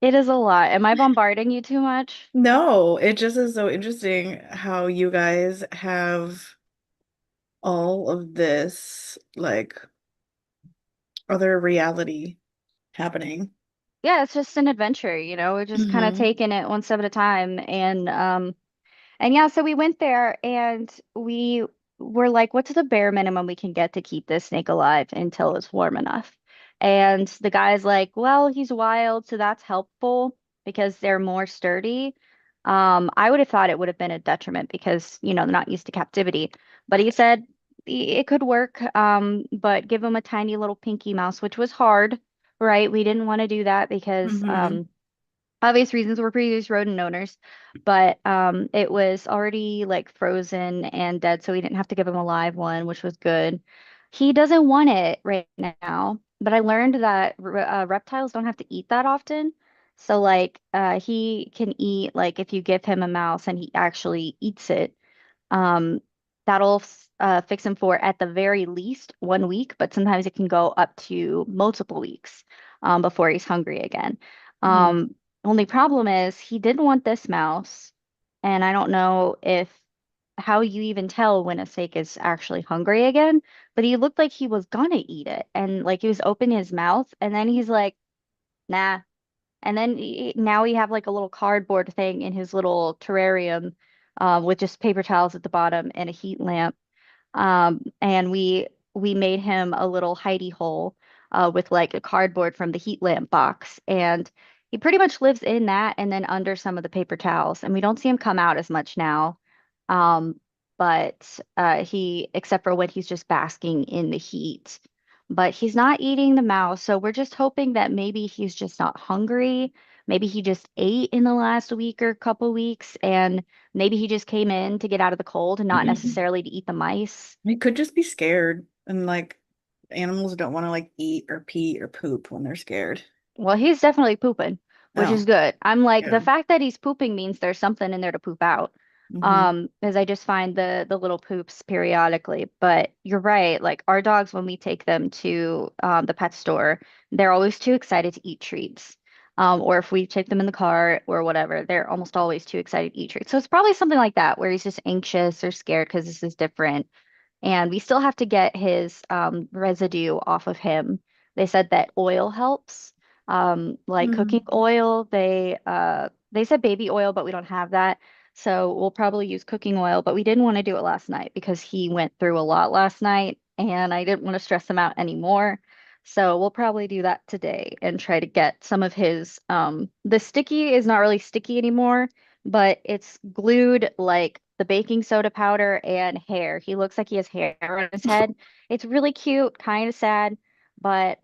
It is a lot. Am I bombarding you too much? No, it just is so interesting how you guys have all of this like other reality happening. Yeah, it's just an adventure, We're just kind of Hmm. taking it one step at a time. And yeah, so we went there and we were like, what's the bare minimum we can get to keep this snake alive until it's warm enough? And the guy's like, well, he's wild, so that's helpful because they're more sturdy. I would have thought it would have been a detriment because, they're not used to captivity. But he said it could work, but give him a tiny little pinky mouse, which was hard, right? We didn't want to do that because Hmm. obvious reasons we're previous rodent owners, but it was already like frozen and dead, so we didn't have to give him a live one, which was good. He doesn't want it right now, but I learned that reptiles don't have to eat that often. So like he can eat like if you give him a mouse and he actually eats it, um, that'll fix him for at the very least 1 week, but sometimes it can go up to multiple weeks before he's hungry again. Hmm. Only problem is he didn't want this mouse, and I don't know if how you even tell when a snake is actually hungry again, but he looked like he was gonna eat it, and like he was opening his mouth, and then he's like, nah. And then now we have like a little cardboard thing in his little terrarium with just paper towels at the bottom and a heat lamp. And we made him a little hidey hole with like a cardboard from the heat lamp box. And he pretty much lives in that and then under some of the paper towels. And we don't see him come out as much now. Um, but except for when he's just basking in the heat. But he's not eating the mouse. So we're just hoping that maybe he's just not hungry. Maybe he just ate in the last week or couple weeks and maybe he just came in to get out of the cold and not necessarily to eat the mice. He could just be scared and like animals don't want to like eat or pee or poop when they're scared. Well, he's definitely pooping, which is Oh, good. I'm like, the yeah. fact that he's pooping means there's something in there to poop out. Hmm. Because I just find the little poops periodically. But you're right, like our dogs, when we take them to the pet store, they're always too excited to eat treats. Or if we take them in the car or whatever, they're almost always too excited to eat treats. So it's probably something like that, where he's just anxious or scared because this is different. And we still have to get his residue off of him. They said that oil helps, like cooking Hmm. oil. They said baby oil, but we don't have that. So we'll probably use cooking oil, but we didn't want to do it last night because he went through a lot last night and I didn't want to stress him out anymore. So we'll probably do that today and try to get some of his the sticky is not really sticky anymore, but it's glued like the baking soda powder and hair. He looks like he has hair on his head. It's really cute, kind of sad, but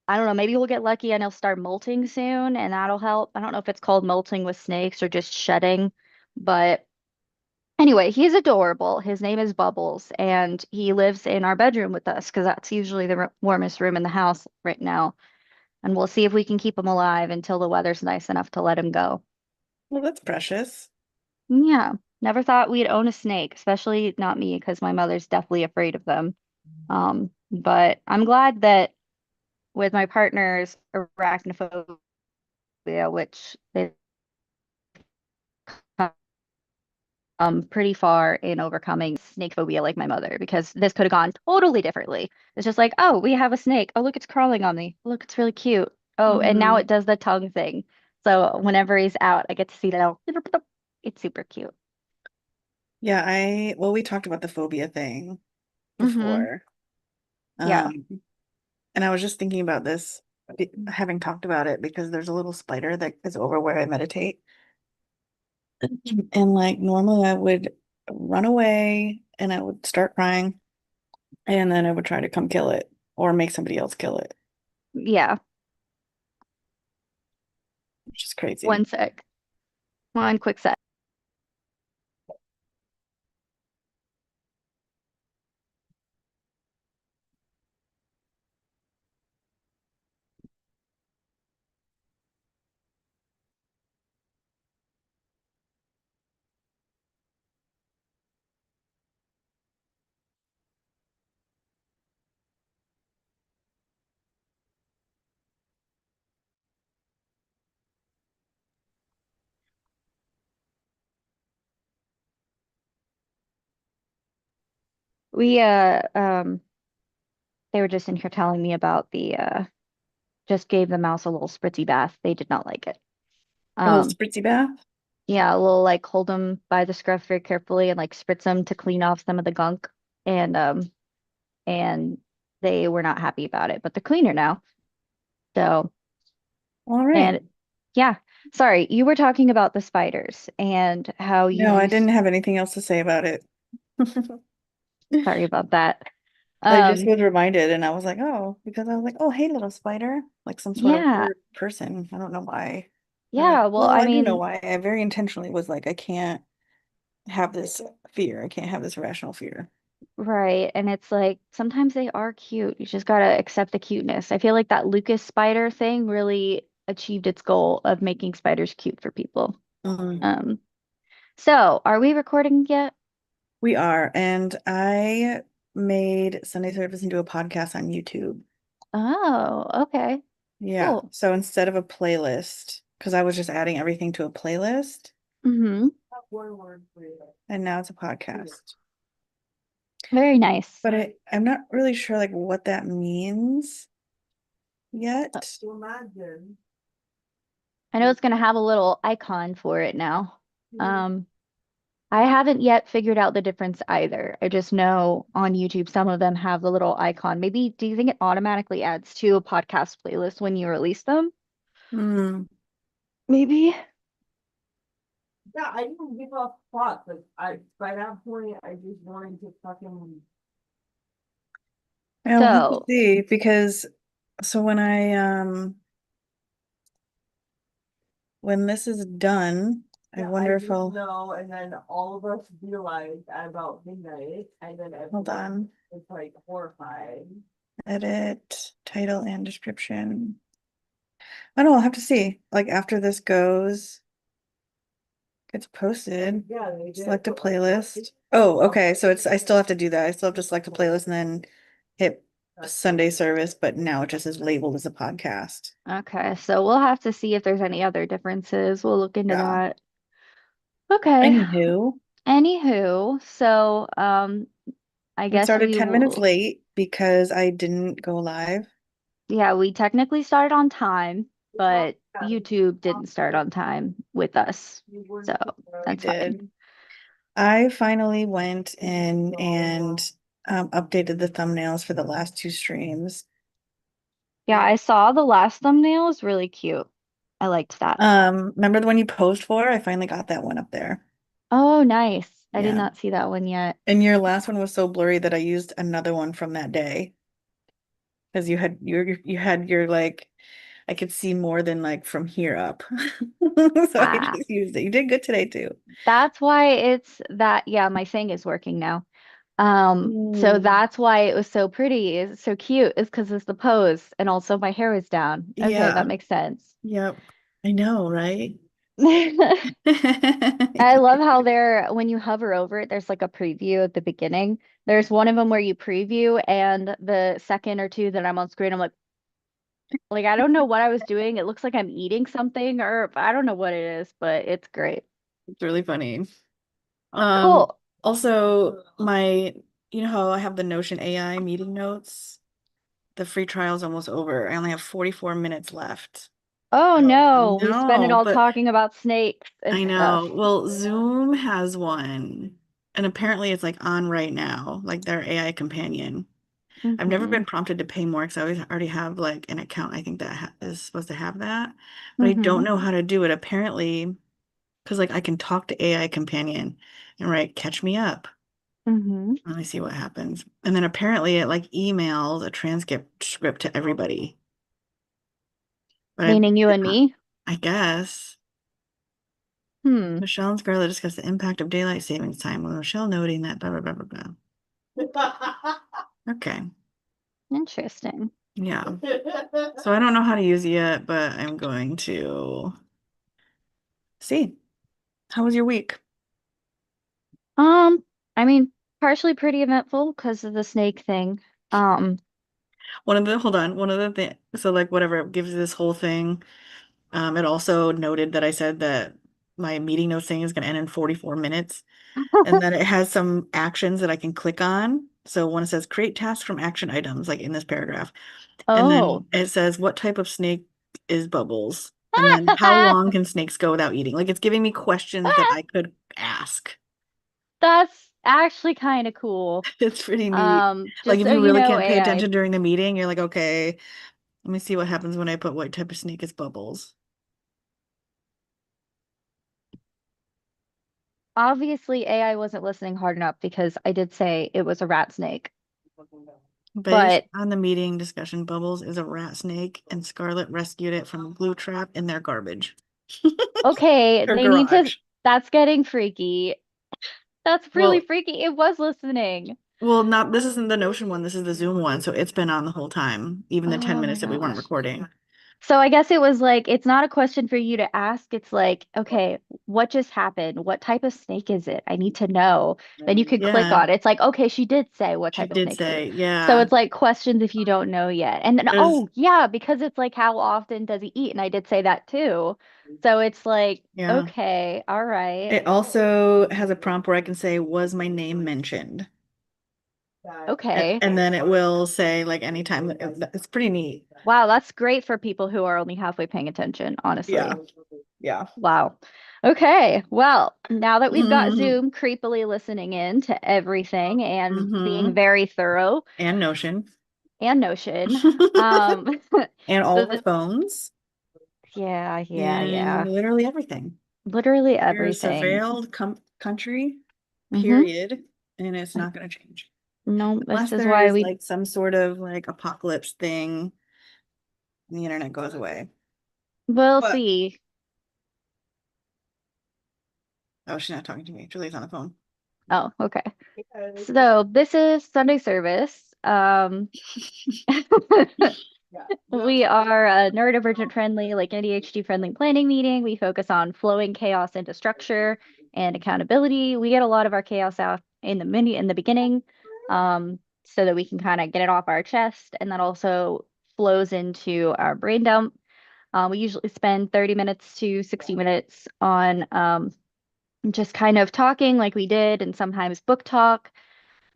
I don't know, maybe we'll get lucky and he'll start molting soon and that'll help. I don't know if it's called molting with snakes or just shedding, but anyway, he's adorable. His name is Bubbles and he lives in our bedroom with us because that's usually the warmest room in the house right now. And we'll see if we can keep him alive until the weather's nice enough to let him go. Well, that's precious. Yeah, never thought we'd own a snake, especially not me, because my mother's definitely afraid of them. But I'm glad that with my partner's arachnophobia, which they've come pretty far in overcoming snake phobia like my mother, because this could have gone totally differently. It's just like, oh, we have a snake. Oh, look, it's crawling on me. Look, it's really cute. Oh, and now Hmm. it does the tongue thing. So whenever he's out, I get to see that. It's super cute. Yeah, well, we talked about the phobia thing Hmm. before. Yeah. Um, and I was just thinking about this, having talked about it because there's a little spider that is over where I meditate. And like normally I would run away and I would start crying and then I would try to come kill it or make somebody else kill it, Yeah. which is crazy. One sec. One quick sec. We they were just in here telling me about the just gave the mouse a little spritzy bath. They did not like it. A little Um, spritzy bath. yeah, we'll like hold them by the scruff very carefully and like spritz them to clean off some of the gunk. And they were not happy about it, but they're cleaner now. So, All right. and yeah, sorry, you were talking about the spiders and how you No, I used, didn't have anything else to say about it. sorry about that. I just Um, was reminded and I was like, oh, because I was like, oh, hey, little spider, like some sort of yeah, weird person. I don't know why. yeah, well, Well, I I do know mean, why. I very intentionally was like, I can't have this fear. I can't have this irrational fear. right. And it's like sometimes they are cute. You just gotta accept the cuteness. I feel like that Lucas spider thing really achieved its goal of making spiders cute for people. Mhm. Um, so are we recording yet? We are, and I made Sunday Service into a podcast on YouTube. Oh, okay. Yeah. Cool. So instead of a playlist, because I was just adding everything to a playlist, Mm-hmm. and now it's a podcast. Very nice. But I'm not really sure like what that means Uh, yet. I know it's gonna have a little icon for it now. Um, I haven't yet figured out the difference either. I just know on YouTube some of them have the little icon. Maybe do you think it automatically adds to a podcast playlist when you release them? Hmm. Maybe. Yeah, I didn't give a fuck. Like I by that point I just wanted to fucking I'll have to So, see because so when this is done, I yeah, I wonder if didn't I'll know and then all of us realized at about midnight and then hold everyone on. was like horrified. Edit title and description. I don't know, I'll have to see. Like after this gets posted, Yeah, they did. select a But, like, playlist. Oh, okay. So it's I still have to do that. I still have to select a playlist and then hit Sunday service, but now it just is labeled as a podcast. okay, so we'll have to see if there's any other differences. We'll look into Yeah. that. Okay. Anywho, Anywho, so I we guess started we 10 minutes will, late because I didn't go live. yeah, we technically started on time, but YouTube didn't start on time with us. So We that's fine. did. I finally went in and updated the thumbnails for the last two streams. Yeah, I saw the last thumbnail is really cute. I liked that. Remember the one you posed for? I finally got that one up there. Oh, nice. I did Yeah. not see that one yet. And your last one was so blurry that I used another one from that day because you had your like I could see more than like from here up. So I Ah, just used it. You did good today too. that's why it's that, yeah, my thing is working now. So Ooh. that's why it was so pretty, it's so cute, is because it's the pose and also my hair is down. Okay, that Yeah. makes sense. Yep. I know, right? I love how there, when you hover over it, there's like a preview at the beginning. There's one of them where you preview, and the second or two that I'm on screen, I'm like I don't know what I was doing. It looks like I'm eating something, or I don't know what it is, but it's great. It's really funny. Um, Cool. Also you know how I have the Notion AI meeting notes? The free trial's almost over. I only have 44 minutes left. Oh I no, we spent it know, all but talking about snakes and I stuff. know. Well, Zoom has one, and apparently it's like on right now, like their AI companion. I've never Hmm. been prompted to pay more because I always already have like an account. I think that ha is supposed to have that, but I don't Hmm. know how to do it. Apparently, because like I can talk to AI companion and write, catch me up. Hmm. Let me see what happens. And then apparently it like emails a transcript script to everybody. But Meaning you and I, me? I guess Hmm. Michelle and Scarlett discuss the impact of daylight savings time with Michelle noting that blah blah blah blah blah. Okay. Interesting. Yeah. So I don't know how to use it yet, but I'm going to see. How was your week? Um, I mean, partially pretty eventful because of the snake thing. Um, Hold on, one of the things, so like whatever, it gives you this whole thing. It also noted that I said that my meeting notes thing is going to end in 44 minutes and then it has some actions that I can click on. So when it says create tasks from action items, like in this paragraph, and Oh. then it says what type of snake is Bubbles? And then how long can snakes go without eating? Like it's giving me questions that I could ask. That's actually kind of cool. It's pretty neat. Like Just if so you you really know, can't pay AI. attention during the meeting, you're like, okay, let me see what happens when I put what type of snake is Bubbles. Obviously, AI wasn't listening hard enough because I did say it was a rat snake. Based But on the meeting discussion, Bubbles is a rat snake, and Scarlett rescued it from a glue trap in their garbage. okay, Or they need to. garage. That's getting freaky. That's really Well, freaky. It was listening. not this isn't the Notion one, this is the Zoom one, so it's been on the whole time, even the 10 Oh my minutes that we weren't gosh. recording. So I guess it was like, it's not a question for you to ask. It's like, okay, what just happened? What type of snake is it? I need to know. Then you could click Yeah, on it. It's like, okay, she did say what she type of did snake it is. say, So yeah. it's like questions if you don't know yet. And then, There's oh, yeah, because it's like, how often does he eat? And I did say that too. So it's like, yeah. okay, all right, It also has a prompt where I can say, was my name mentioned? okay. And then it will say like anytime it's pretty neat. Wow, that's great for people who are only halfway paying attention, Yeah. honestly. Yeah. Wow. Okay. Well, now that we've got hmm Zoom creepily listening in to everything and being hmm very thorough And Notion. and Notion, um, And all of our the, phones yeah. and literally everything. Literally We're a everything. surveilled country, Mm-hmm. period, and it's not going to change. No, this Unless is there why is we like some sort of like apocalypse thing, and the internet goes away. will But see. oh, she's not talking to me. Julie's on the phone. Oh, okay. So this is Sunday service. We are a neurodivergent-friendly, like ADHD-friendly planning meeting. We focus on flowing chaos into structure and accountability. We get a lot of our chaos out in the beginning, so that we can kind of get it off our chest, and that also flows into our brain dump. We usually spend 30 minutes to 60 minutes on just kind of talking like we did, and sometimes book talk.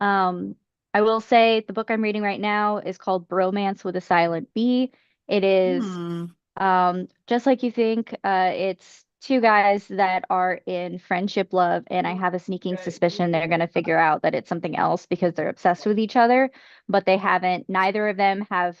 Um, I will say the book I'm reading right now is called Bromance with a Silent B. It is Hmm. just like you think. It's two guys that are in friendship love, and I have a sneaking suspicion they're going to figure out that it's something else because they're obsessed with each other, but they haven't, neither of them have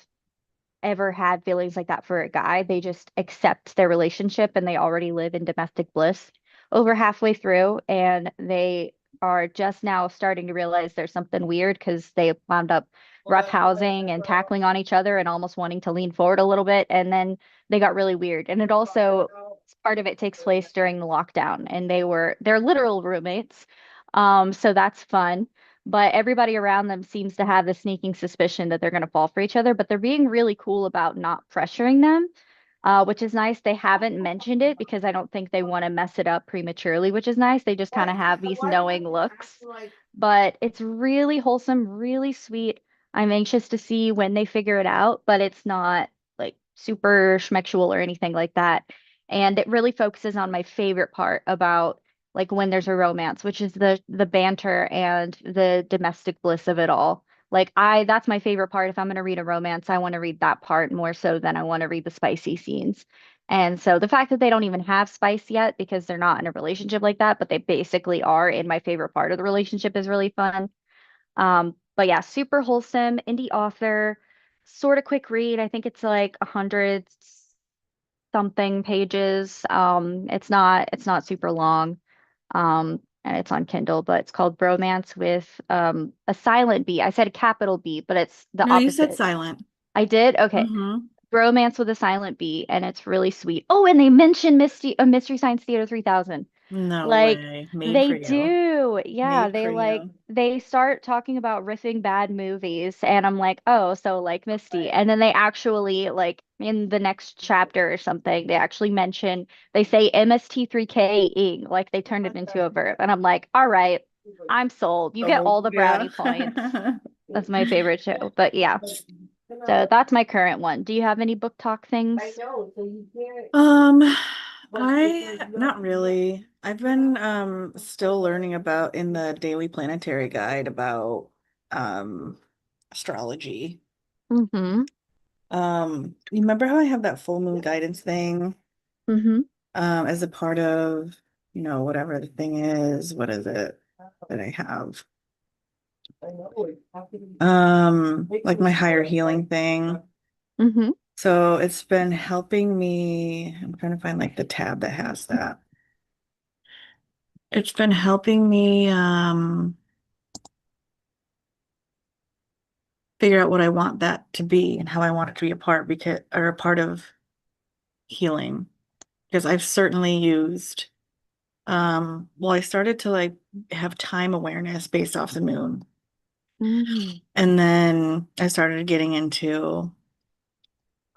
ever had feelings like that for a guy. They just accept their relationship and they already live in domestic bliss over halfway through. And they are just now starting to realize there's something weird because they wound up roughhousing and tackling on each other and almost wanting to lean forward a little bit. And then they got really weird. And it also, part of it takes place during the lockdown and they're literal roommates. So that's fun, but everybody around them seems to have the sneaking suspicion that they're going to fall for each other, but they're being really cool about not pressuring them, which is nice. They haven't mentioned it because I don't think they want to mess it up prematurely, which is nice. They just kind of have these knowing looks, but it's really wholesome, really sweet. I'm anxious to see when they figure it out, but it's not like super schmexual or anything like that. And it really focuses on my favorite part about like when there's a romance, which is the banter and the domestic bliss of it all. Like that's my favorite part. If I'm going to read a romance, I want to read that part more so than I want to read the spicy scenes. And so the fact that they don't even have spice yet because they're not in a relationship like that, but they basically are in my favorite part of the relationship is really fun. But yeah, super wholesome, indie author, sort of quick read. I think it's like 100 something pages. It's not super long. And it's on Kindle, but it's called Bromance with a silent B. I said a capital B, but it's the No, you said opposite. silent. I did? Okay. Mm-hmm. Bromance with a silent B, and it's really sweet. Oh, and they mention Mystery Science Theater 3000. No Like way. Made they for you. do. Yeah, Made they for like you. they start talking about riffing bad movies and I'm like, "Oh, so like Misty." And then they actually like in the next chapter or something, they actually mention they say MST3K-ing, like they turned it into a verb. And I'm like, "All right, I'm sold. You get all Oh, the yeah. brownie points." That's my favorite show. But yeah. So that's my current one. Do you have any book talk things? Um, I not really. I've been still learning about in the Daily Planetary Guide about um astrology. Mm-hmm. You remember how I have that full moon guidance thing Mm-hmm. as a part of, whatever the thing is, what is it that I have? Like my higher healing thing. Mm-hmm. So it's been helping me. I'm trying to find like the tab that has that. It's been helping me figure out what I want that to be and how I want it to be a part because or a part of healing. Because I've certainly used well, I started to like have time awareness based off the moon. Mm-hmm. And then I started getting into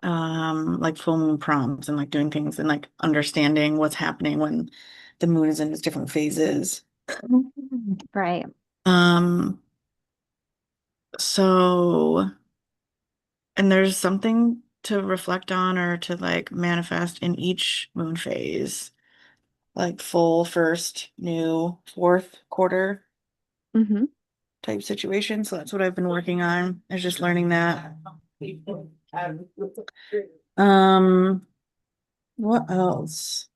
like full moon prompts and like doing things and like understanding what's happening when the moon is in its different phases. Right. Um, so and there's something to reflect on or to like manifest in each moon phase, like full, first, new, fourth quarter Mm-hmm. type situation. So that's what I've been working on, is just learning that. Um, what else?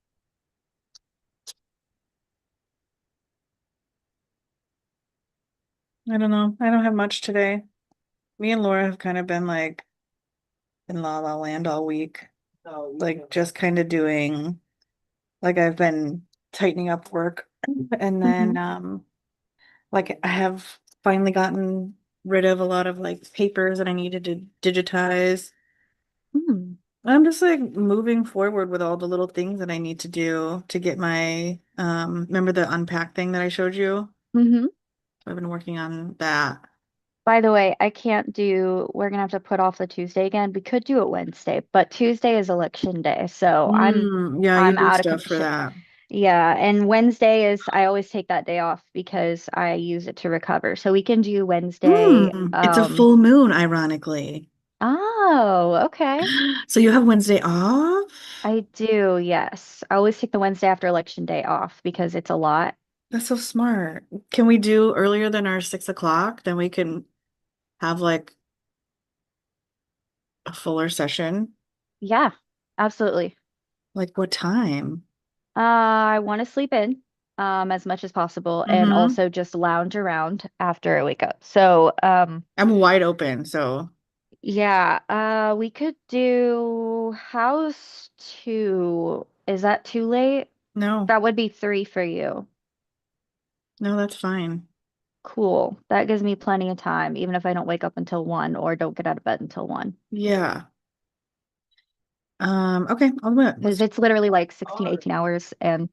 I don't know. I don't have much today. Me and Laura have kind of been like in La La Land all week. Like just kind of doing like I've been tightening up work and Mm-hmm. then like I have finally gotten rid of a lot of like papers that I needed to digitize. Mm-hmm. I'm just like moving forward with all the little things that I need to do to get my remember the unpack thing that I showed you? Mm-hmm. I've been working on that. By the way, I can't do, we're gonna have to put off the Tuesday again. We could do it Wednesday, but Tuesday is election day, so Yeah, you I'm do out of stuff for commission. that. Yeah, and Wednesday is I always take that day off because I use it to recover. So we can do Wednesday. It's a full moon, ironically. Oh, okay. So you have Wednesday off? I do, yes. I always take the Wednesday after election day off because it's a lot. That's so smart. Can we do earlier than our 6 o'clock? Then we can have like a fuller session. Yeah, absolutely. Like what time? I want to sleep in as much as possible and Mm-hmm. also just lounge around after I wake up. So, I'm wide open, so yeah, we could do house two. Is that too late? no, That would be three for you. no, that's fine. Cool. That gives me plenty of time, even if I don't wake up until one or don't get out of bed until one. Yeah. Okay, I'll do it. Because it's literally like 16, 18 hours and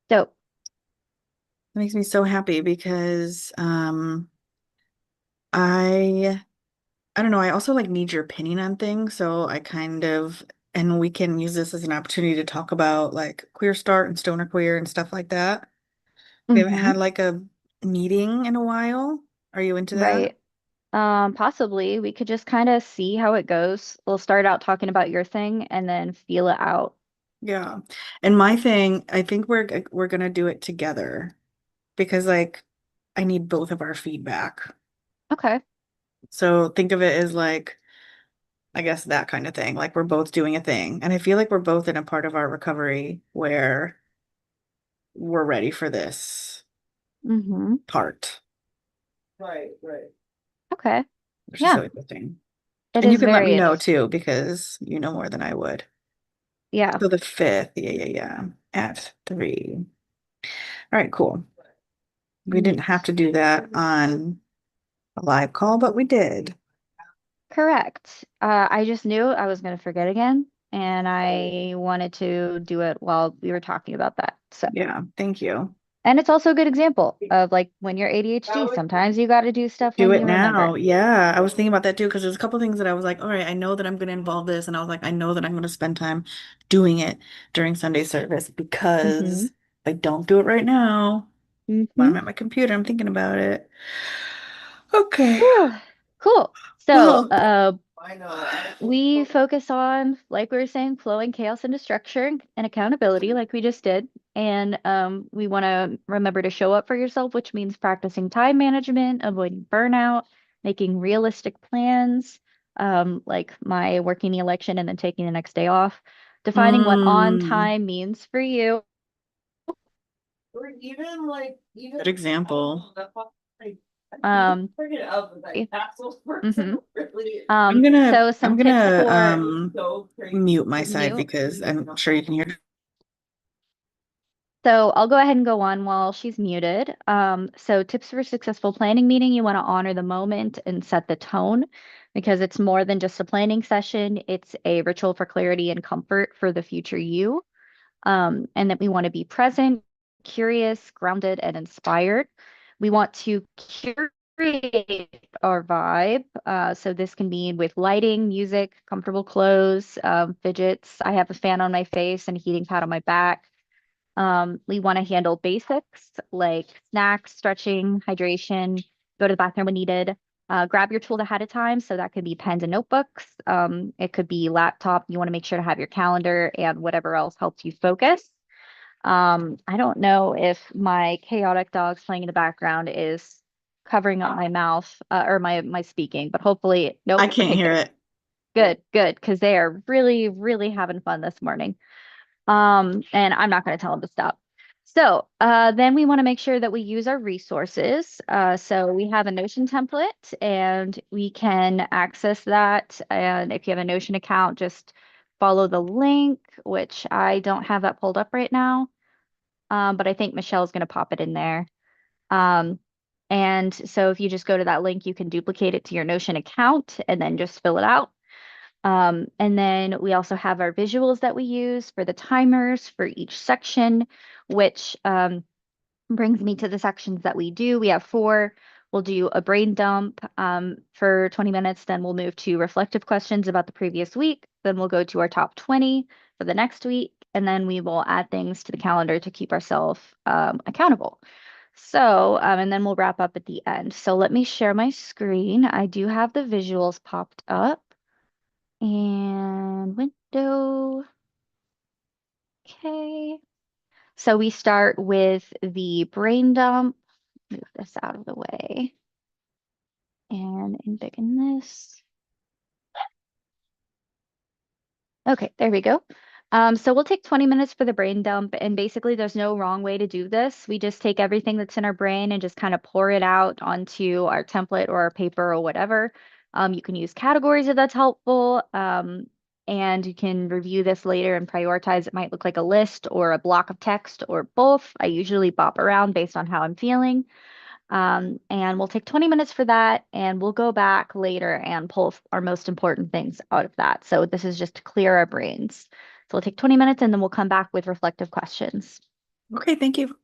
dope. That makes me so happy because I I don't know, I also like need your opinion on things, so I kind of and we can use this as an opportunity to talk about like queer start and stoner queer and stuff like that. We haven't Hmm. had like a meeting in a while. Are you into that? Right. Possibly we could just kind of see how it goes. We'll start out talking about your thing and then feel it out. Yeah. And my thing, I think we're gonna do it together because like I need both of our feedback. Okay. So think of it as like I guess that kind of thing. Like we're both doing a thing. And I feel like we're both in a part of our recovery where we're ready for this Hmm. part, Right. Okay. which is Yeah, so interesting. it And you is can let me very know interesting. too, because you know more than I would. Yeah. So the fifth, yeah, at 3. All right, cool. We didn't have Neat. to do that on a live call, but we did. Correct. I just knew I was going to forget again, and I wanted to do it while we were talking about that. So, Yeah, thank you. and it's also a good example of like when you're ADHD, sometimes you got to do stuff Do when it you now. remember. Yeah, I was thinking about that too, because there's a couple things that I was like, all right, I know that I'm going to involve this. And I was like, I know that I'm going to spend time doing it during Sunday service because Hmm. if I don't do it right now, when Hmm. I'm at my computer, I'm thinking about it. Okay. Whew. Cool. So, Well, I know. I We focus on, like we were saying, flowing chaos into structure and accountability, like we just did. And we want to remember to show up for yourself, which means practicing time management, avoiding burnout, making realistic plans, like my working the election and then taking the next day off, defining what on Mm, time means for you. or even like even good example. like I Um, bring it up as like Axel's person mhm. really So some I'm tips gonna for so crazy. mute my side mute. because I'm sure you can hear. So I'll go ahead and go on while she's muted. So tips for successful planning meeting, you want to honor the moment and set the tone because it's more than just a planning session. It's a ritual for clarity and comfort for the future you. And that we want to be present, curious, grounded, and inspired. We want to curate our vibe. So this can be with lighting, music, comfortable clothes, fidgets. I have a fan on my face and a heating pad on my back. We want to handle basics like snacks, stretching, hydration, go to the bathroom when needed. Grab your tools ahead of time. So that could be pens and notebooks. It could be laptop. You want to make sure to have your calendar and whatever else helps you focus. I don't know if my chaotic dogs playing in the background is covering up my mouth or my speaking, but hopefully, nope. I can't Okay, hear good, it. good, good, because they are really, really having fun this morning. And I'm not going to tell them to stop. So then we want to make sure that we use our resources. So we have a Notion template and we can access that. And if you have a Notion account, just follow the link, which I don't have that pulled up right now. But I think Michelle's going to pop it in there. Um, and so if you just go to that link, you can duplicate it to your Notion account and then just fill it out. And then we also have our visuals that we use for the timers for each section, which brings me to the sections that we do. We have four. We'll do a brain dump for 20 minutes. Then we'll move to reflective questions about the previous week. Then we'll go to our top 20 for the next week. And then we will add things to the calendar to keep ourselves accountable. So, and then we'll wrap up at the end. So let me share my screen. I do have the visuals popped up and window. Okay. So we start with the brain dump. Move this out of the way and embiggen this. Okay, there we go. So we'll take 20 minutes for the brain dump, and basically there's no wrong way to do this. We just take everything that's in our brain and just kind of pour it out onto our template or our paper or whatever. You can use categories if that's helpful, and you can review this later and prioritize. It might look like a list or a block of text or both. I usually bop around based on how I'm feeling. And we'll take 20 minutes for that, and we'll go back later and pull our most important things out of that. So this is just to clear our brains. So we'll take 20 minutes and then we'll come back with reflective questions. Okay, thank you.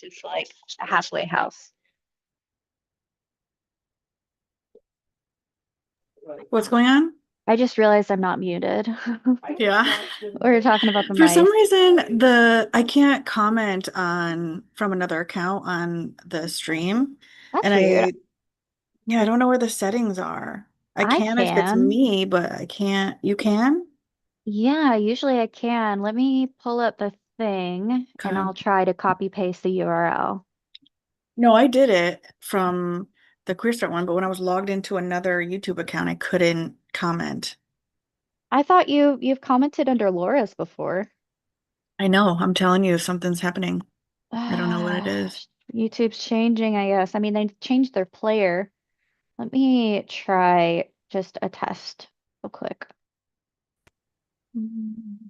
Just like a halfway house. What's going on? I just realized I'm not muted. Yeah. We're talking about the For some mice. reason, I can't comment on from another account on the stream. That's And weird. I don't know where the settings are. I I can if it's can. me, but I can't. You can? Yeah, usually I can. Let me pull up the thing and Okay. I'll try to copy paste the URL. No, I did it from the Queer Start one, but when I was logged into another YouTube account, I couldn't comment. I thought you've commented under Laura's before. I know, I'm telling you, something's happening. I don't know what it Ah, is. YouTube's changing, I guess. I mean, they changed their player. Let me try just a test real quick. Mm,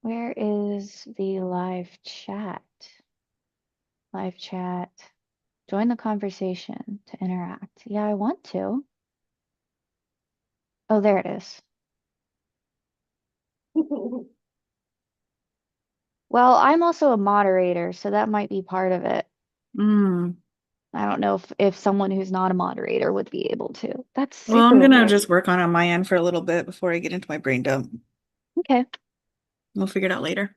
Where is the live chat? Live chat. Join the conversation to interact. Yeah, I want to. Oh, there it is. Well, I'm also a moderator, so that might be part of it. Mm. I don't know if someone who's not a moderator would be able to. That's Well, I'm super gonna weird. just work on my end for a little bit before I get into my brain dump. Okay. We'll figure it out later.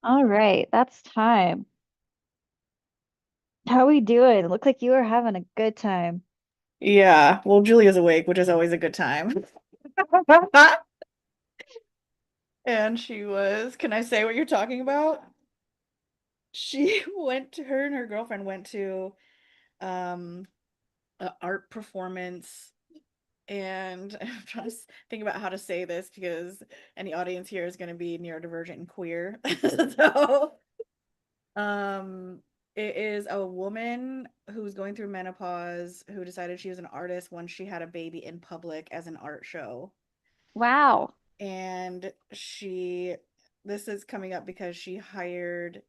All right, that's time. How we doing? Look like you are having a good time. Yeah, well, Julia's awake, which is always a good time. And she was, can I say what you're talking about? She her and her girlfriend went to um an art performance, and I'm trying to think about how to say this because any audience here is going to be neurodivergent and queer. So, um, it is a woman who's going through menopause who decided she was an artist once she had a baby in public as an art show. Wow. And this is coming up because she hired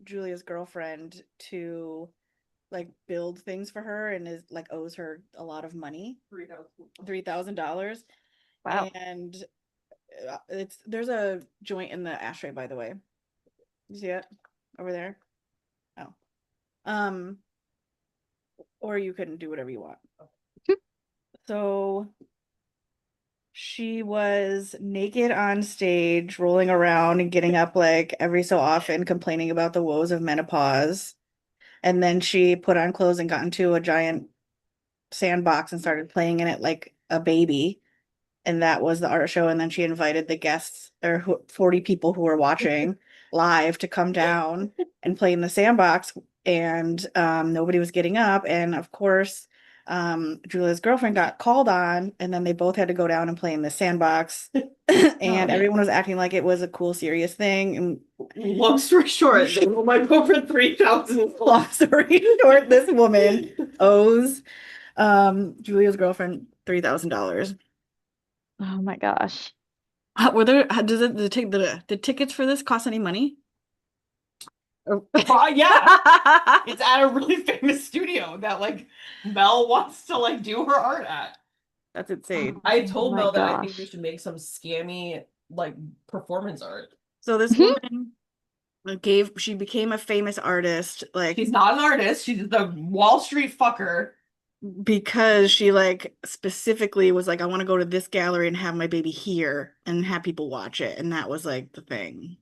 Julia's girlfriend to like build things for her and is like owes her a lot of money, $3,000. Wow. And there's a joint in the ashtray, by the way. You see it over there? Oh, um, or you couldn't do whatever you want. So she was naked on stage, rolling around and getting up like every so often, complaining about the woes of menopause. And then she put on clothes and got into a giant sandbox and started playing in it like a baby. And that was the art show. And then she invited the guests or 40 people who were watching live to come down and play in the sandbox. And nobody was getting up. And of course, Julia's girlfriend got called on, and then they both had to go down and play in the sandbox. And everyone was acting like it was a cool, serious thing. And Long story short, they will my girlfriend 3,000. long story short, this woman owes Julia's girlfriend $3,000. Oh my gosh. Were there, does it, the tickets for this cost any money? Yeah, it's at a really famous studio that like Mel wants to like do her art at. That's insane. I Oh told my Mel that I think we gosh. should make some scammy like performance art. So this woman she became a famous artist, like She's not an artist, she's the Wall Street fucker. because she like specifically was like, I want to go to this gallery and have my baby here and have people watch it. And that was like the thing.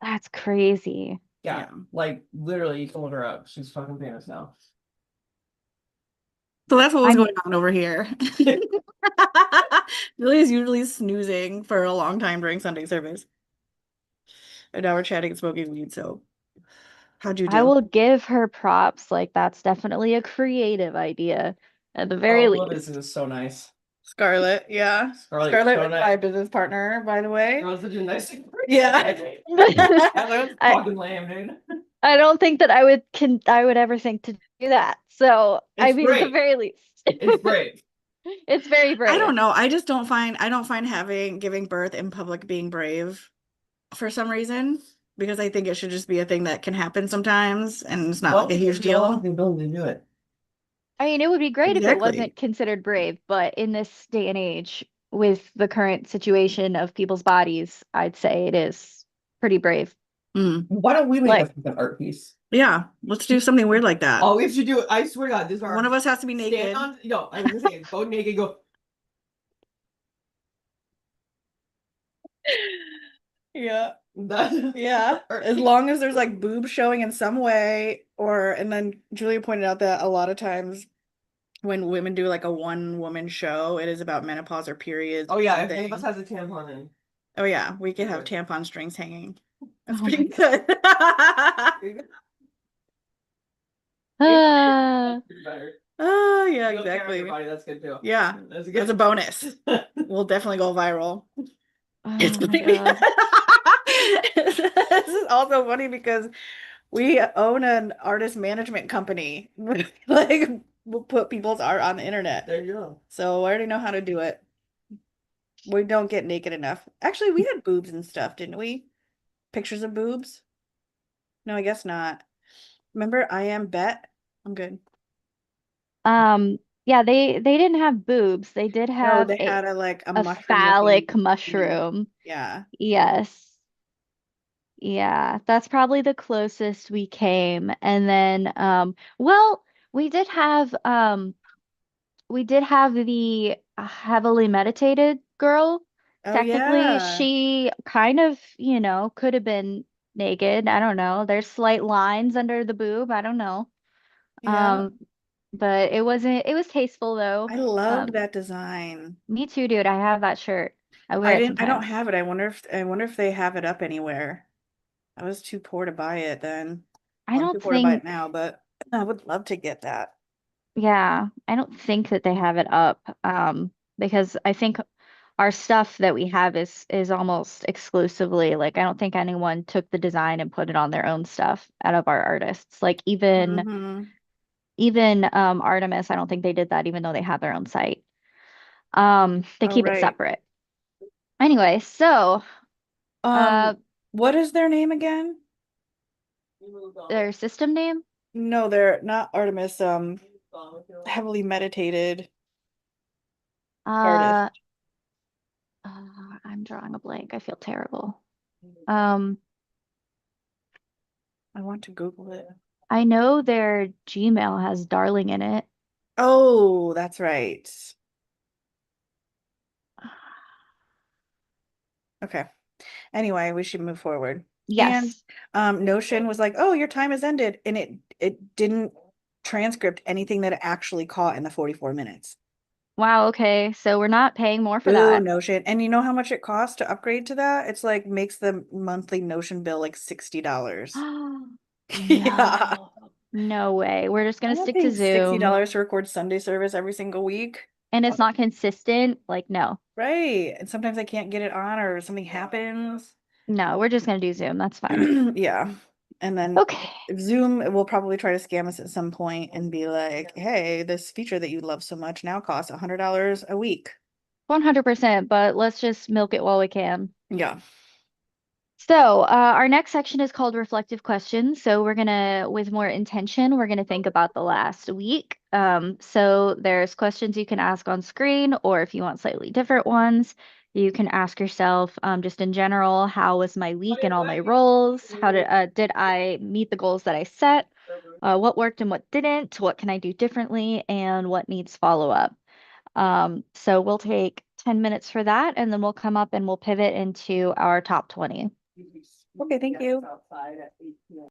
That's crazy. Yeah, Yeah. like literally you can look her up. She's fucking famous now. So that's what was I'm going on over here. Lily's usually snoozing for a long time during Sunday service. And now we're chatting and smoking weed, so how'd you I do? will give her props. Like that's definitely a creative idea at the very All of this least. is so nice. Scarlett, yeah. Scarlett, Scarlett so is nice. my business partner, by the way. That was such a nice thing. Yeah. That was I fucking lame, dude. I don't think that I would ever think to do that. So I It's mean, at the great. very least, It's great. it's very I brave. don't know. I don't find giving birth in public being brave for some reason, because I think it should just be a thing that can happen sometimes and it's not like a huge We all have deal. the ability to do it. I mean, it would be great if it Exactly. wasn't considered brave, but in this day and age, with the current situation of people's bodies, I'd say it is pretty brave. Mm. Why don't we make a Like, fucking art piece? Yeah, let's do something weird like that. All we have to do, I swear to God, this is our One of us has to be stand naked. on. No, I'm just saying, go naked, go. Yeah. That, Yeah. As long as there's like boobs showing in some way, and then Julia pointed out that a lot of times when women do like a one woman show, it is about menopause or periods oh or yeah, if any of something. us has a tampon in. Oh yeah, we could have Okay. tampon strings hanging. That's oh my pretty God. good. Ah, It's better. Oh yeah, You don't care on exactly. your body, that's good too. Yeah, That's that's good. a bonus. We'll definitely go viral. It's oh going my to be. God. This is also funny because we own an artist management company. Like, we'll put people's art on the internet. There you go. So I already know how to do it. We don't get naked enough. Actually, we had boobs and stuff, didn't we? Pictures of boobs? No, I guess not. Remember, I am Bet? I'm good. Yeah, they didn't have boobs. They did No, have they had a like a a mushroom looking phallic thing. mushroom. Yeah. Yes. Yeah, that's probably the closest we came. And then well, we did have we did have the heavily meditated girl Oh Technically, yeah. she kind of, could have been naked. I don't know. There's slight lines under the boob. I don't know. Yeah. Um, but it was tasteful though. I loved that design. Me too, dude. I have that shirt. I wear I it didn't I don't sometimes. have it. I wonder if they have it up anywhere. I was too poor to buy it then. I Well, I'm don't too poor to buy it think, now, but I would love to get that. yeah, I don't think that they have it up. Because I think our stuff that we have is almost exclusively like I don't think anyone took the design and put it on their own stuff out of our artists. Like Hmm. even Artemis, I don't think they did that even though they have their own site. They Oh, keep it right. separate. Anyway, so uh What is their name again? their system name, No, they're not Artemis, heavily meditated artist. uh, I'm drawing a blank. I feel terrible. Um, I want to Google it. I know their Gmail has darling in it. Oh, that's right. Okay. Anyway, we should move forward. And Yes. Notion was like, "Oh, your time has ended," and it didn't transcript anything that it actually caught in the 44 minutes. Wow, okay. So we're not paying more for Boo, that. Notion. And you know how much it costs to upgrade to that? It's like makes the monthly Notion bill like $60. Yeah. No. No way. We're just gonna I'm not stick to paying Zoom. $60 to record Sunday service every single week. And Uh, it's not consistent. Like, no. Right. And sometimes I can't get it on or something happens. No, we're just gonna do Zoom. That's fine. Yeah. And then Okay. Zoom will probably try to scam us at some point and be like, hey, this feature that you love so much now costs $100 a week. 100%, but let's just milk it while we can. Yeah. So, our next section is called reflective questions. So, we're gonna, with more intention, we're gonna think about the last week. So there's questions you can ask on screen, or if you want slightly different ones, you can ask yourself, just in general, how was my week and all my roles? Did I meet the goals that I set? What worked and what didn't? What can I do differently? And what needs follow up? So we'll take 10 minutes for that, and then we'll come up and we'll pivot into our top 20. Okay, thank you. Outside at 8 p.m.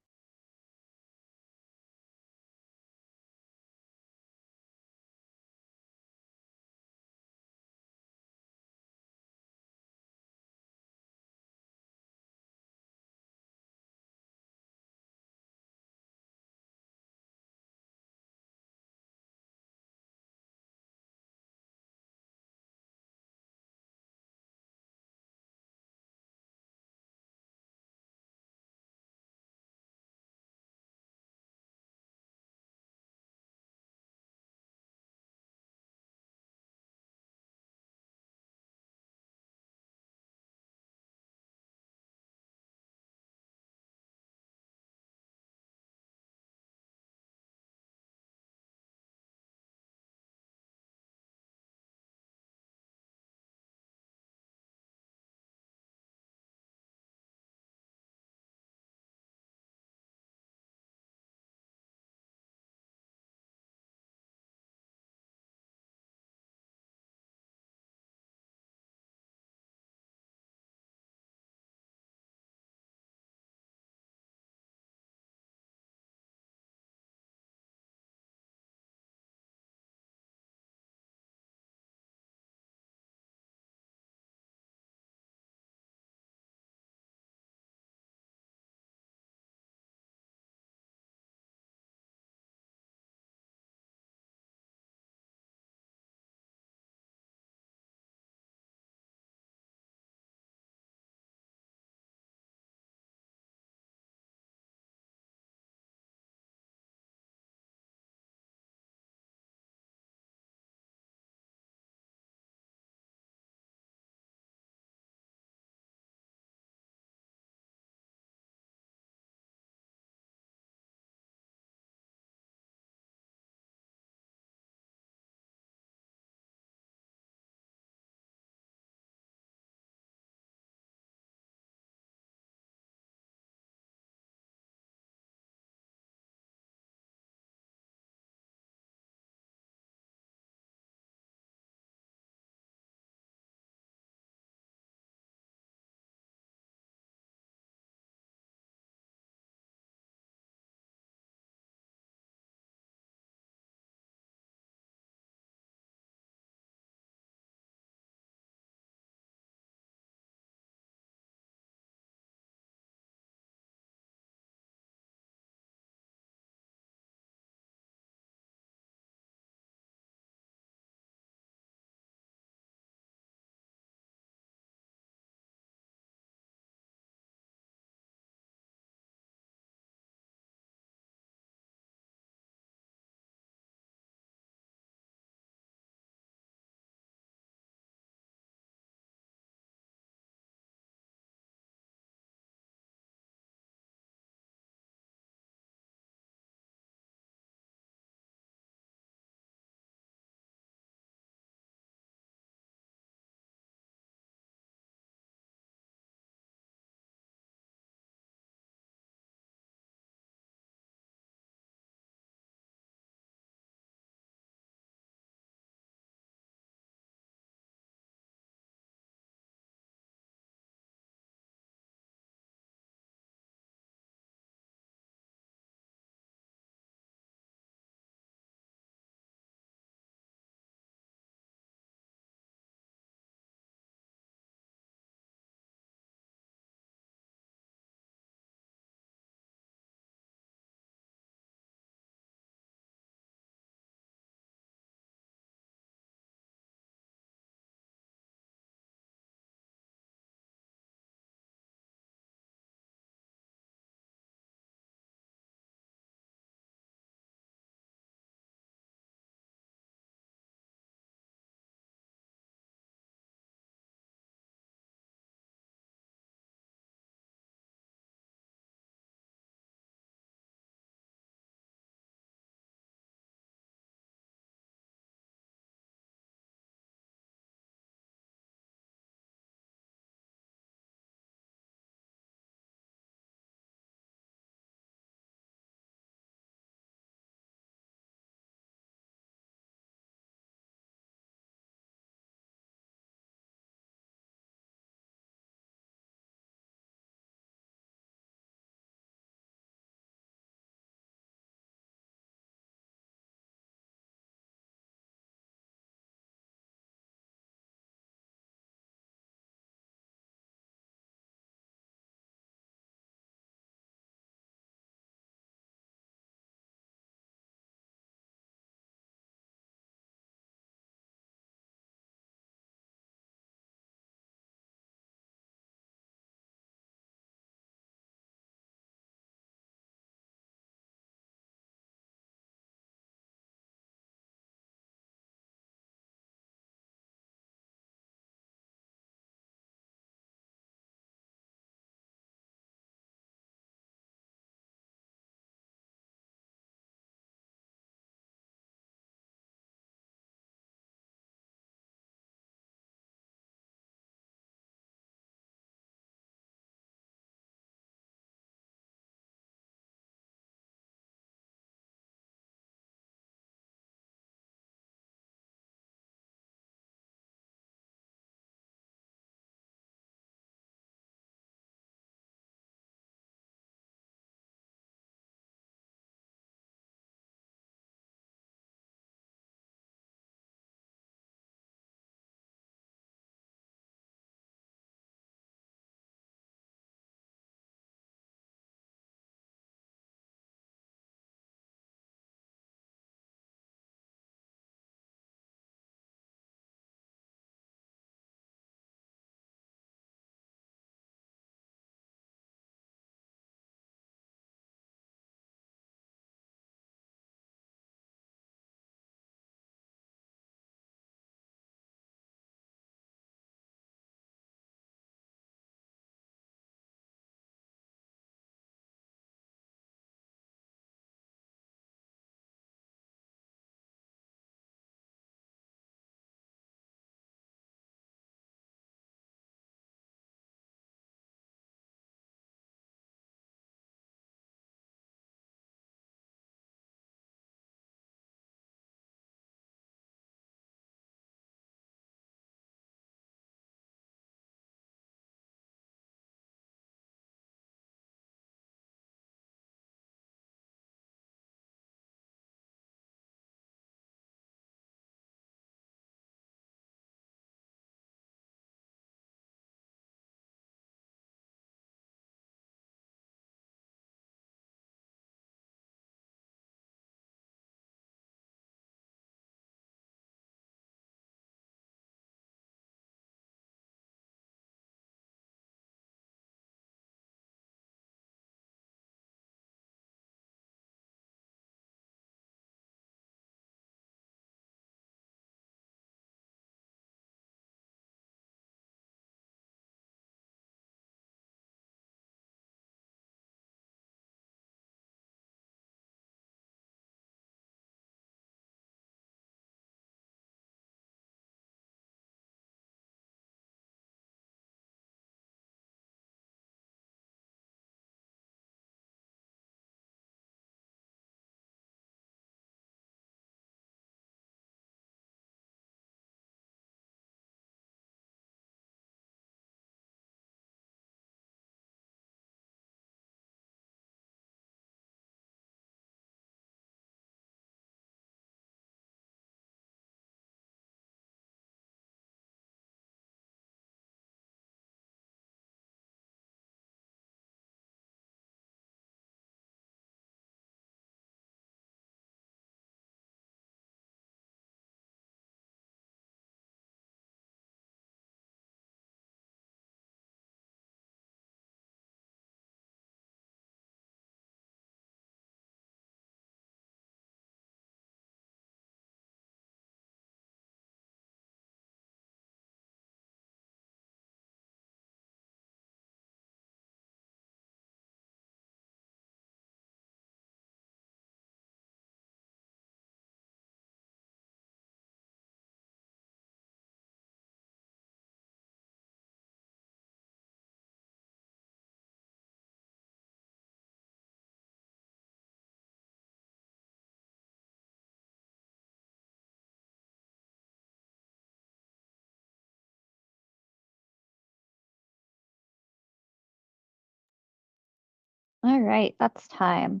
All right, that's time.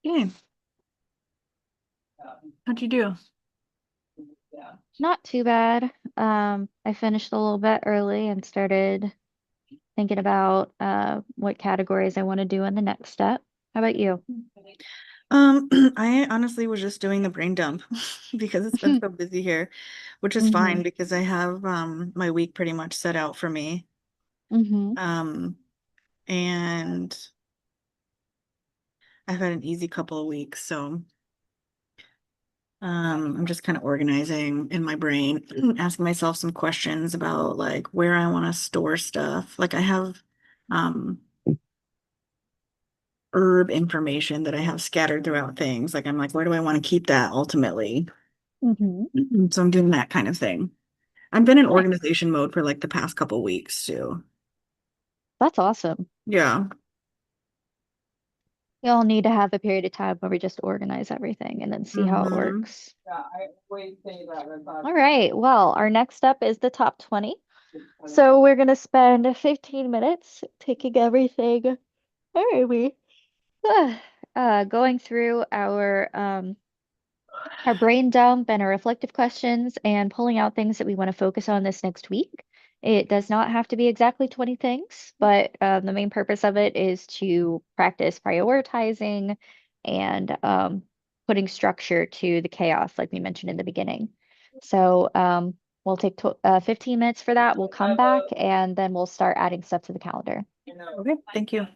Okay. How'd you do? Yeah. Not too bad. I finished a little bit early and started thinking about what categories I want to do in the next step. How about you? I honestly was just doing the brain dump because it's been so busy here, which is Mm-hmm. fine because I have my week pretty much set out for me. Mm-hmm. Um, and I've had an easy couple of weeks, so I'm just kind of organizing in my brain, asking myself some questions about like where I want to store stuff. Like I have um herb information that I have scattered throughout things. Like I'm like, where do I want to keep that ultimately? Mm-hmm. So I'm doing that kind of thing. I've been in Nice. organization mode for like the past couple weeks too. That's awesome. Yeah. You'll need to have a period of time where we just organize everything and then see how it Hmm. works. Yeah, I always say that about. All right. Well, our next step is the top 20. So we're gonna spend 15 minutes taking everything. Where are we? Going through our brain dump and our reflective questions and pulling out things that we want to focus on this next week. It does not have to be exactly 20 things, but the main purpose of it is to practice prioritizing and putting structure to the chaos, like we mentioned in the beginning. So we'll take 15 minutes for that. We'll come back and then we'll start adding stuff to the calendar. Okay, thank you.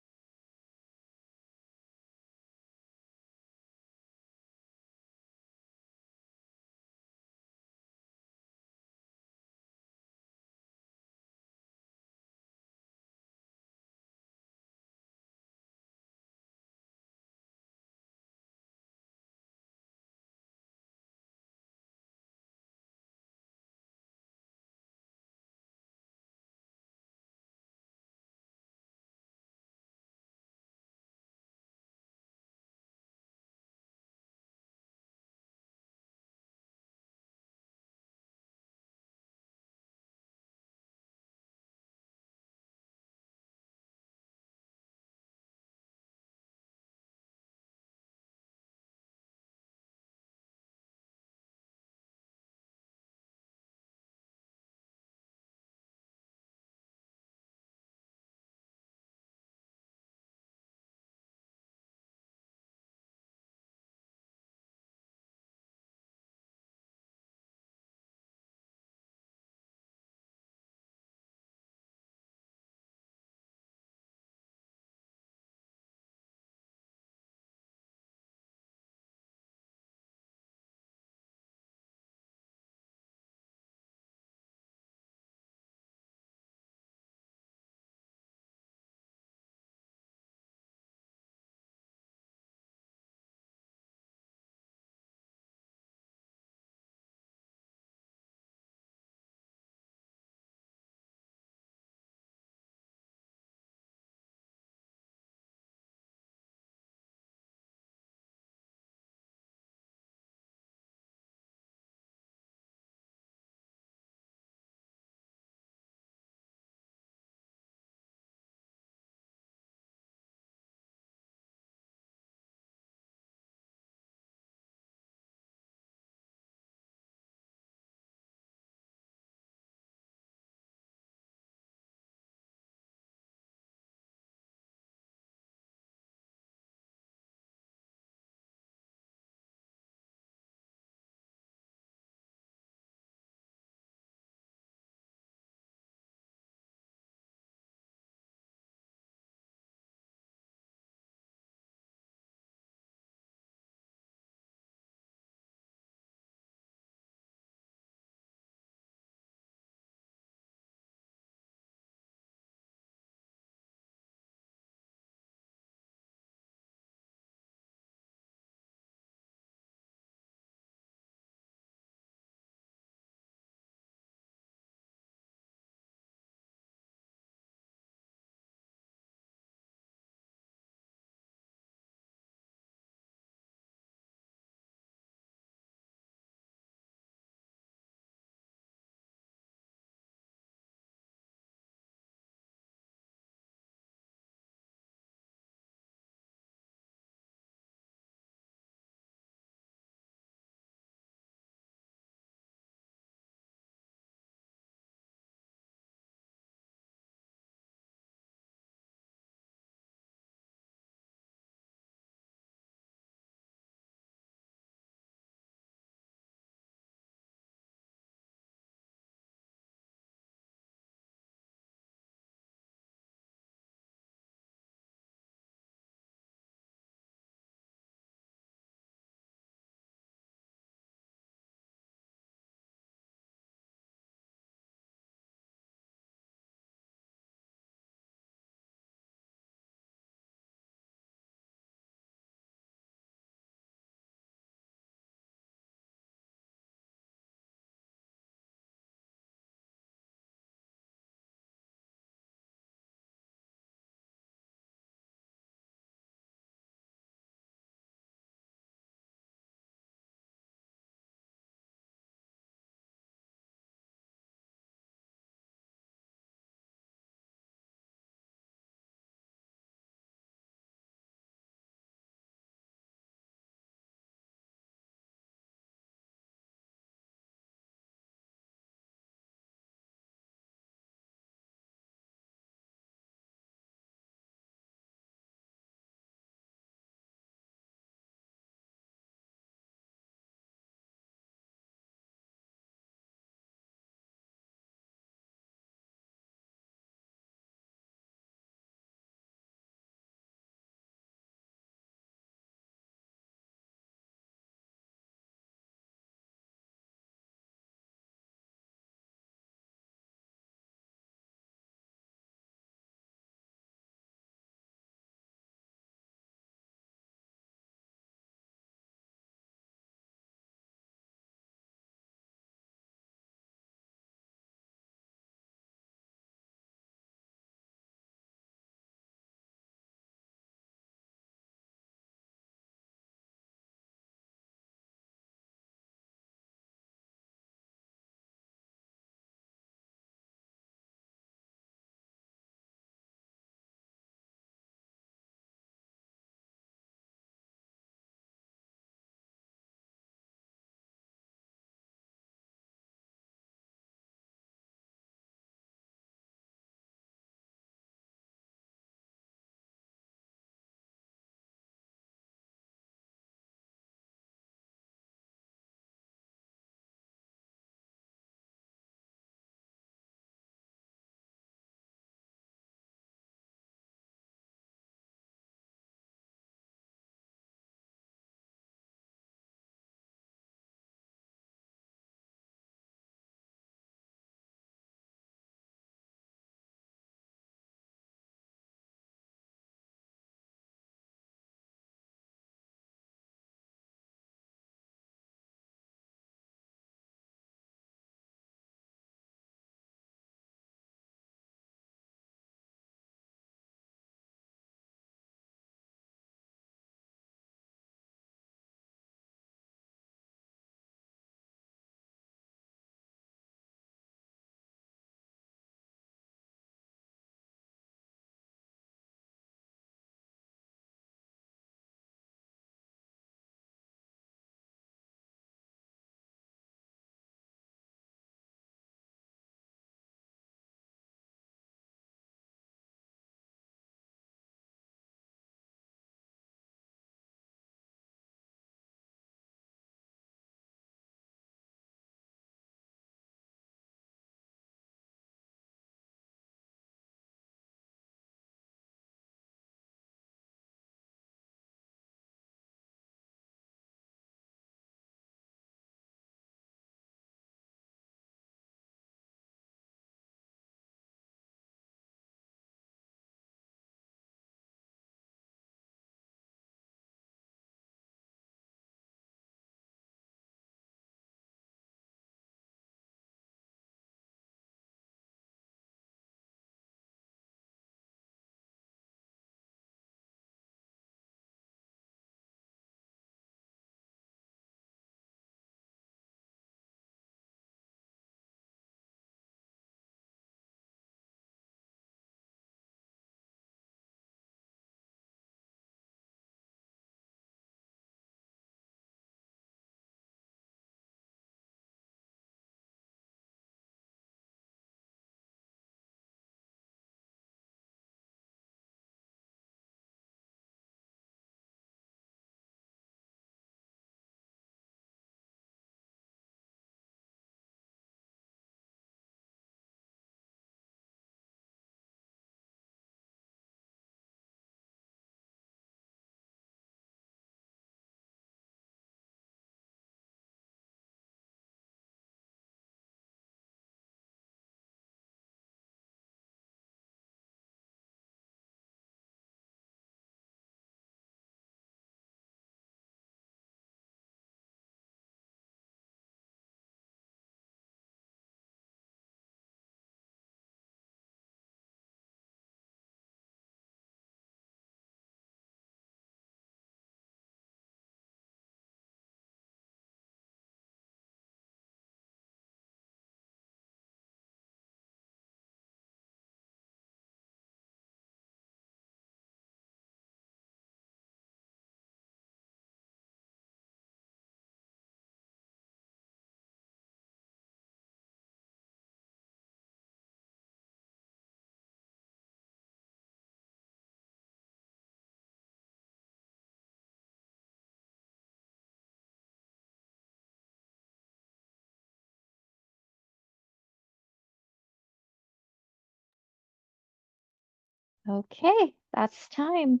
Okay, that's time.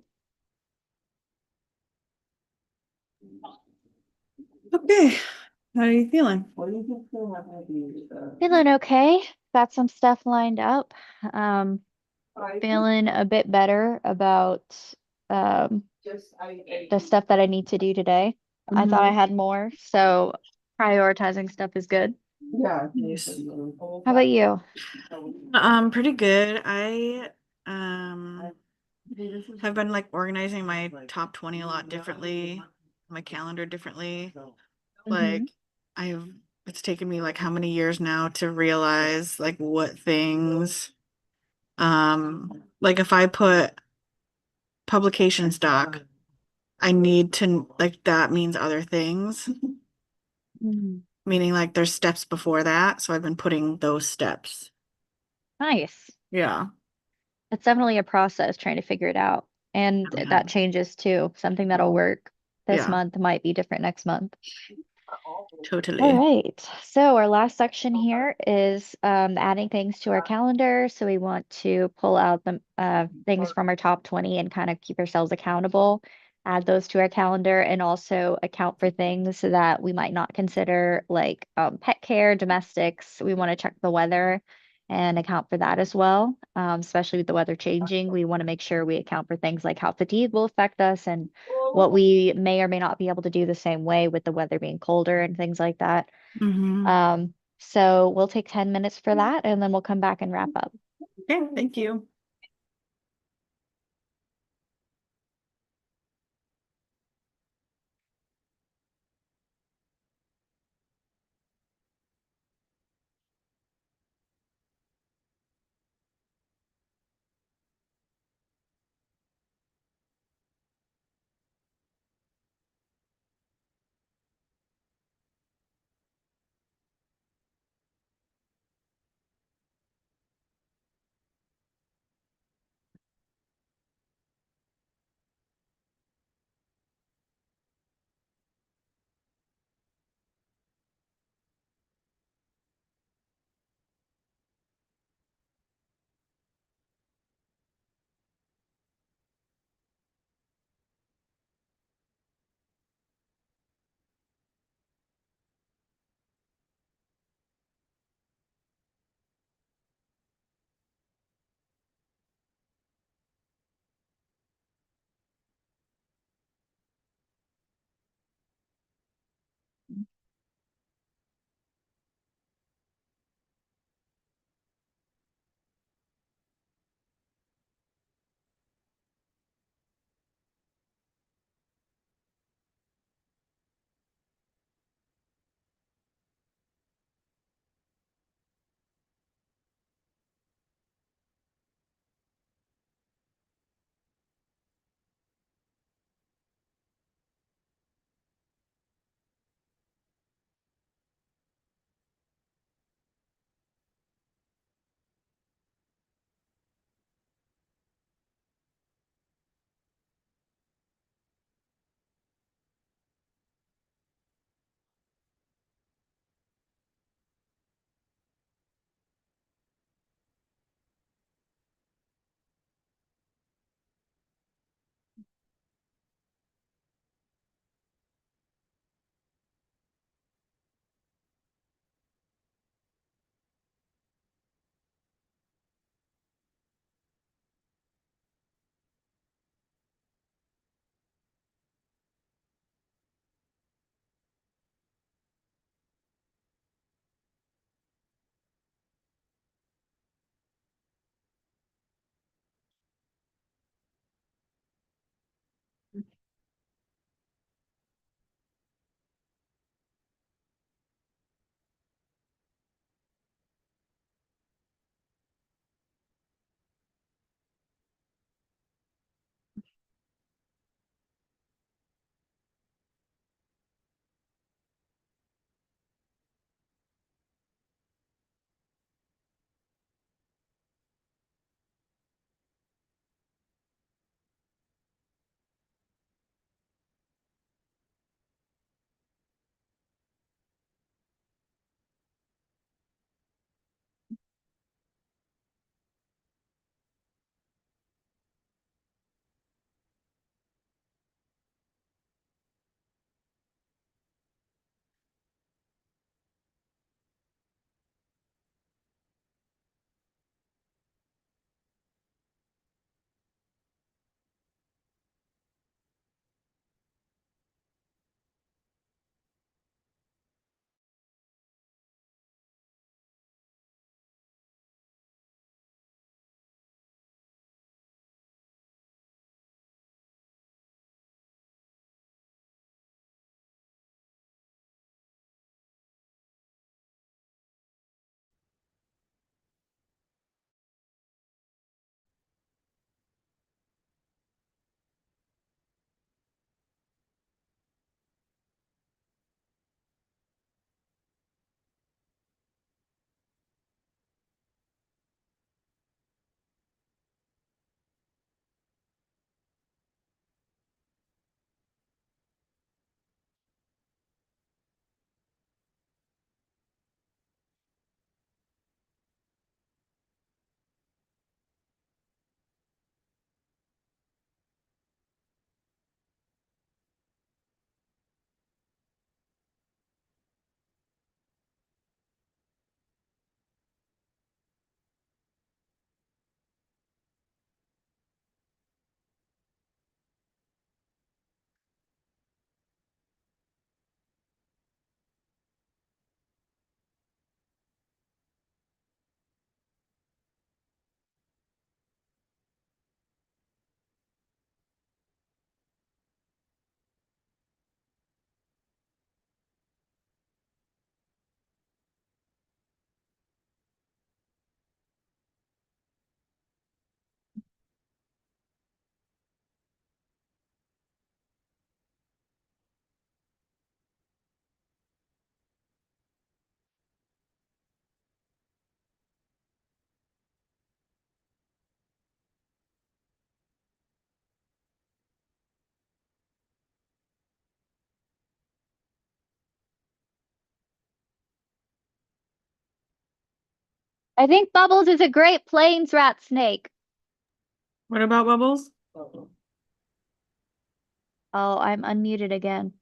Okay, how are you feeling? What do you think will happen at the, Feeling okay. Got some stuff lined up. Um, I feeling a bit better about um just, the stuff that I need to do today. I thought I Mhm. had more, so prioritizing stuff is good. yeah. Nice. How about you? Pretty good. I um have been like organizing my top 20 a lot differently, my calendar differently. Mm-hmm. Like I've it's taken me like how many years now to realize like what things like if I put publication stock, I need to like that means other things, Mm-hmm. meaning like there's steps before that, so I've been putting those steps. Nice. Yeah. It's definitely a process trying to figure it out. And Yeah. that changes too. Something that'll work this Yeah, month might be different next month. All totally. right. So our last section here is adding things to our calendar. So we want to pull out the things from our top 20 and kind of keep ourselves accountable, add those to our calendar, and also account for things that we might not consider, like pet care, domestics. We want to check the weather and account for that as well, especially with the weather changing. We want to make sure we account for things like how fatigue will affect us and what we may or may not be able to do the same way with the weather being colder and things like that. Mm-hmm. So we'll take 10 minutes for that and then we'll come back and wrap up. Okay, thank you. I think Bubbles is a great plains rat snake. What about Bubbles? Oh, I'm unmuted again.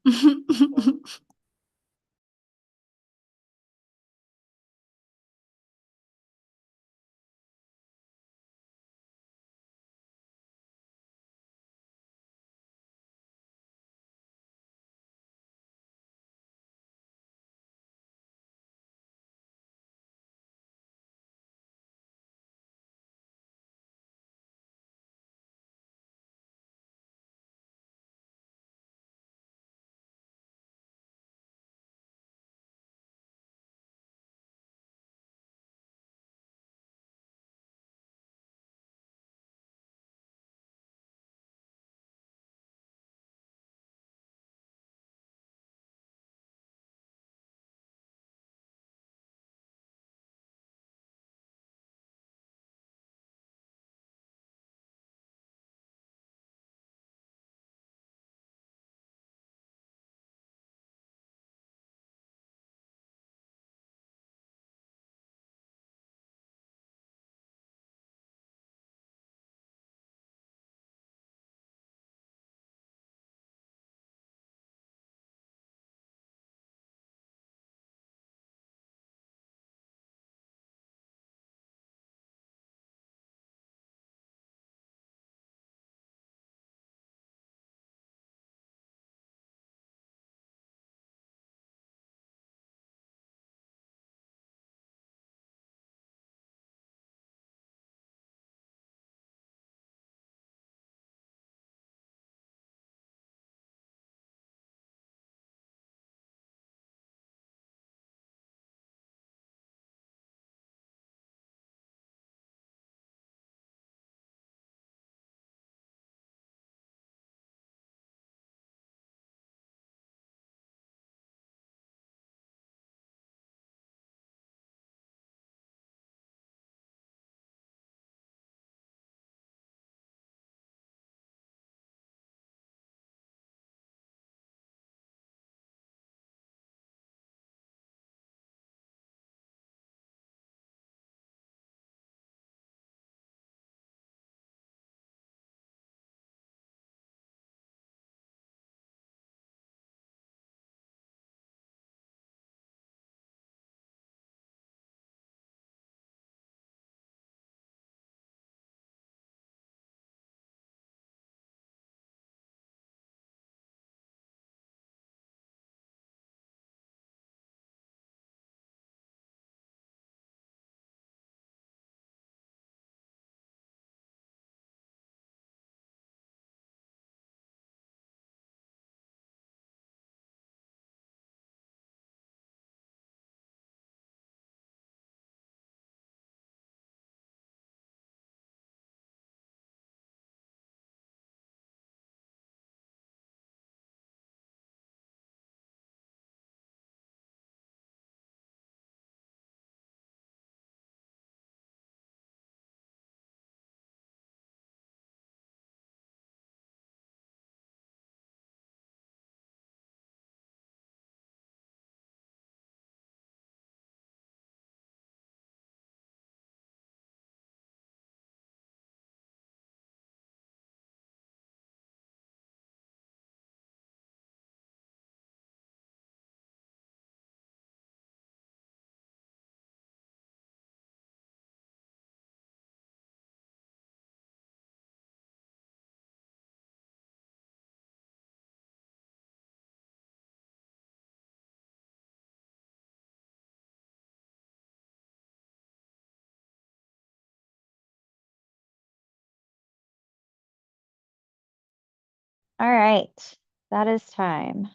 All right. That is time.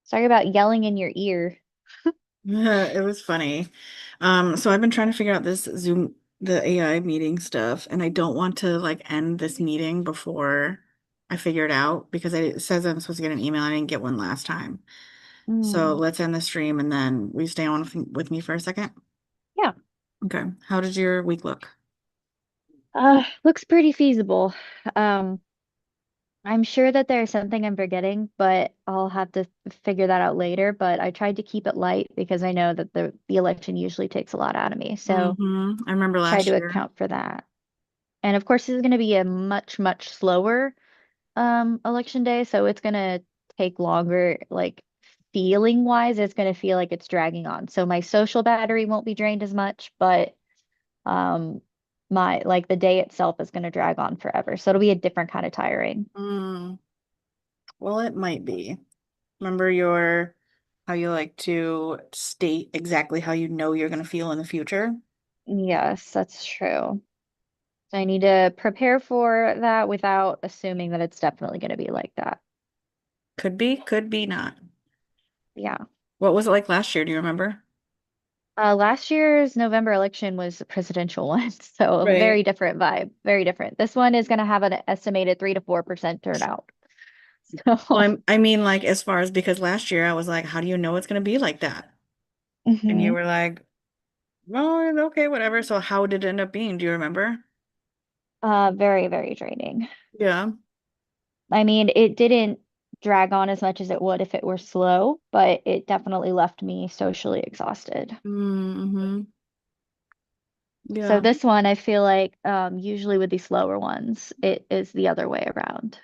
Sorry about yelling in your ear. Yeah, it was funny. So I've been trying to figure out this Zoom, the AI meeting stuff, and I don't want to like end this meeting before I figure it out because it says I'm supposed to get an email. I didn't get one last time. So Mm, let's end the stream and then we stay on with me for a second. yeah. Okay. How did your week look? Looks pretty feasible. Um, I'm sure that there's something I'm forgetting, but I'll have to figure that out later. But I tried to keep it light because I know that the election usually takes a lot out of me. So I remember try last to year. account for that. And of course, this is going to be a much, much slower election day, so it's going to take longer, like feeling wise, it's going to feel like it's dragging on. So my social battery won't be drained as much, but um my like the day itself is going to drag on forever. So it'll be a different kind of tiring. Mm, well, it might be. Remember how you like to state exactly how you know you're gonna feel in the future? Yes, that's true. So I need to prepare for that without assuming that it's definitely going to be like that. Could be not. Yeah. What was it like last year? Do you remember? Last year's November election was a presidential one, so a Right. very different vibe, very different. This one is going to have an estimated 3 to 4% turnout. Well, So, I mean, like, as far as because last year I was like, how do you know it's gonna be like that? And you mhm. were like, well, okay, whatever. So how did it end up being? Do you remember? Very, very draining. Yeah. I mean, it didn't drag on as much as it would if it were slow, but it definitely left me socially exhausted. Mm-hmm. So Yeah. this one, I feel like usually with these slower ones, it is the other way around,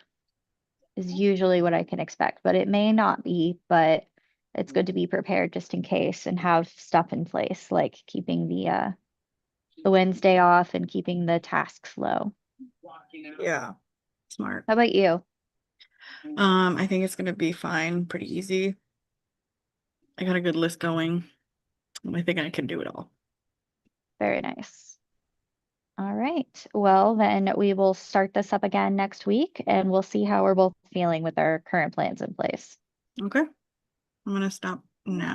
is usually what I can expect, but it may not be, but it's good to be prepared just in case and have stuff in place, like keeping the Wednesday off and keeping the tasks low. Yeah. Smart. How about you? I think it's gonna be fine, pretty easy. I got a good list going. I think I can do it all. Very nice. All right. Well, then we will start this up again next week and we'll see how we're both feeling with our current plans in place. Okay. I'm gonna stop now.